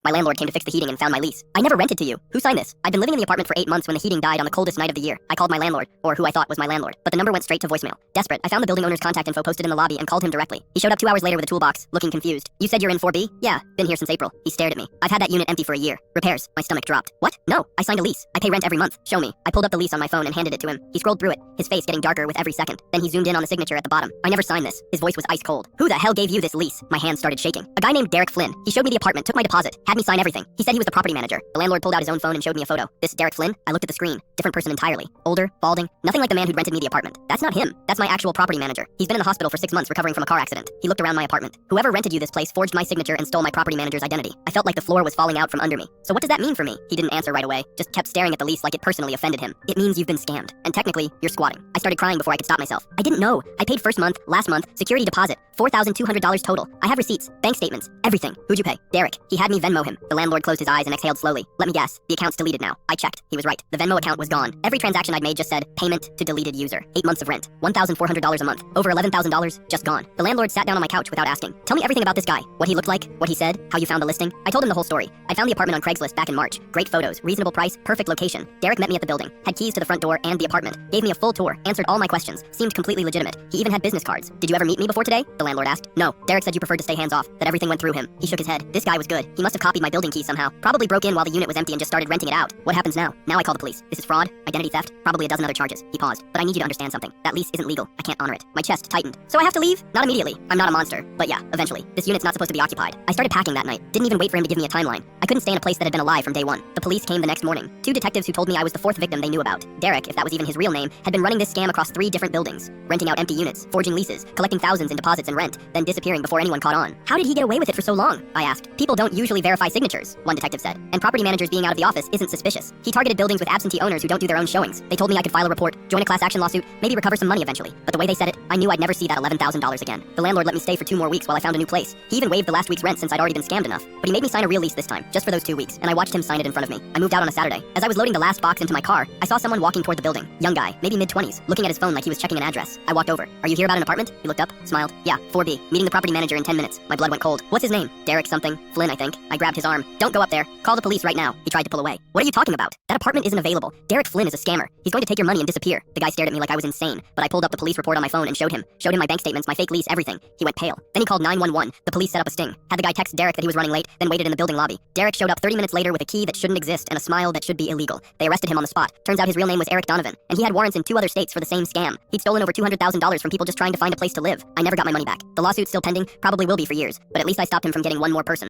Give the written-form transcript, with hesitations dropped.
My landlord came to fix the heating and found my lease. I never rented to you. Who signed this? I'd been living in the apartment for 8 months when the heating died on the coldest night of the year. I called my landlord, or who I thought was my landlord, but the number went straight to voicemail. Desperate, I found the building owner's contact info posted in the lobby and called him directly. He showed up 2 hours later with a toolbox, looking confused. You said you're in 4B? Yeah, been here since April. He stared at me. I've had that unit empty for a year. Repairs. My stomach dropped. What? No, I signed a lease. I pay rent every month. Show me. I pulled up the lease on my phone and handed it to him. He scrolled through it, his face getting darker with every second. Then he zoomed in on the signature at the bottom. I never signed this. His voice was ice cold. Who the hell gave you this lease? My hands started shaking. A guy named Derek Flynn. He showed me the apartment, took my deposit, had me sign everything. He said he was the property manager. The landlord pulled out his own phone and showed me a photo. This Derek Flynn? I looked at the screen. Different person entirely. Older, balding, nothing like the man who'd rented me the apartment. That's not him. That's my actual property manager. He's been in the hospital for 6 months recovering from a car accident. He looked around my apartment. Whoever rented you this place forged my signature and stole my property manager's identity. I felt like the floor was falling out from under me. So what does that mean for me? He didn't answer right away, just kept staring at the lease like it personally offended him. It means you've been scammed. And technically, you're squatting. I started crying before I could stop myself. I didn't know. I paid first month, last month, security deposit, $4,200 total. I have receipts, bank statements, everything. Who'd you pay? Derek. He had me Venmo him. The landlord closed his eyes and exhaled slowly. Let me guess. The account's deleted now. I checked. He was right. The Venmo account was gone. Every transaction I'd made just said, payment to deleted user. 8 months of rent. $1,400 a month. Over $11,000, just gone. The landlord sat down on my couch without asking. Tell me everything about this guy. What he looked like, what he said, how you found the listing. I told him the whole story. I found the apartment on Craigslist back in March. Great photos, reasonable price, perfect location. Derek met me at the building, had keys to the front door and the apartment, gave me a full tour, answered all my questions, seemed completely legitimate. He even had business cards. Did you ever meet me before today? The landlord asked. No. Derek said you preferred to stay hands off, that everything went through him. He shook his head. This guy was good. He must have copied my building keys somehow. Probably broke in while the unit was empty and just started renting it out. What happens now? Now I call the police. This is fraud, identity theft, probably a dozen other charges. He paused. But I need you to understand something. That lease isn't legal. I can't honor it. My chest tightened. So I have to leave? Not immediately. I'm not a monster. But yeah, eventually. This unit's not supposed to be occupied. I started packing that night. Didn't even wait for him to give me a timeline. I couldn't stay in a place that had been alive from day one. The police came the next morning. 2 detectives who told me I was the 4th victim they knew about. Derek, if that was even his real name, had been running this scam across 3 different buildings, renting out empty units, forging leases, collecting thousands in deposits and rent, then disappearing before anyone caught on. How did he get away with it for so long? I asked. People don't usually verify signatures, one detective said. And property managers being out of the office isn't suspicious. He targeted buildings with absentee owners who don't do their own showings. They told me I could file a report, join a class action lawsuit, maybe recover some money eventually. But the way they said it, I knew I'd never see that $11,000 again. The landlord let me stay for 2 more weeks while I found a new place. He even waived the last week's rent since I'd already been scammed enough. But he made me sign a real lease this time, just for those 2 weeks, and I watched him sign it in front of me. I moved out on a Saturday. As I was loading the last box into my car, I saw someone walking toward the building. Young guy, maybe mid-20s, looking at his phone like he was checking an address. I walked over. Are you here about an apartment? He looked up, smiled. Yeah, 4B. Meeting the property manager in 10 minutes. My blood went cold. What's his name? Derek something. Flynn, I think. I grabbed his arm. Don't go up there. Call the police right now. He tried to pull away. What are you talking about? That apartment isn't available. Derek Flynn is a scammer. He's going to take your money and disappear. The guy stared at me like I was insane, but I pulled up the police report on my phone and showed him. Showed him my bank statements, my fake lease, everything. He went pale. Then he called 911. The police set up a sting. Had the guy text Derek that he was running late, then waited in the building lobby. Derek showed up 30 minutes later with a key that shouldn't exist and a smile that should be illegal. They arrested him on the spot. Turns out his real name was Eric Donovan, and he had warrants in 2 other states for the same scam. He'd stolen over $200,000 from people just trying to find a place to live. I never got my money back. The lawsuit's still pending, probably will be for years, but at least I stopped him from getting 1 more person.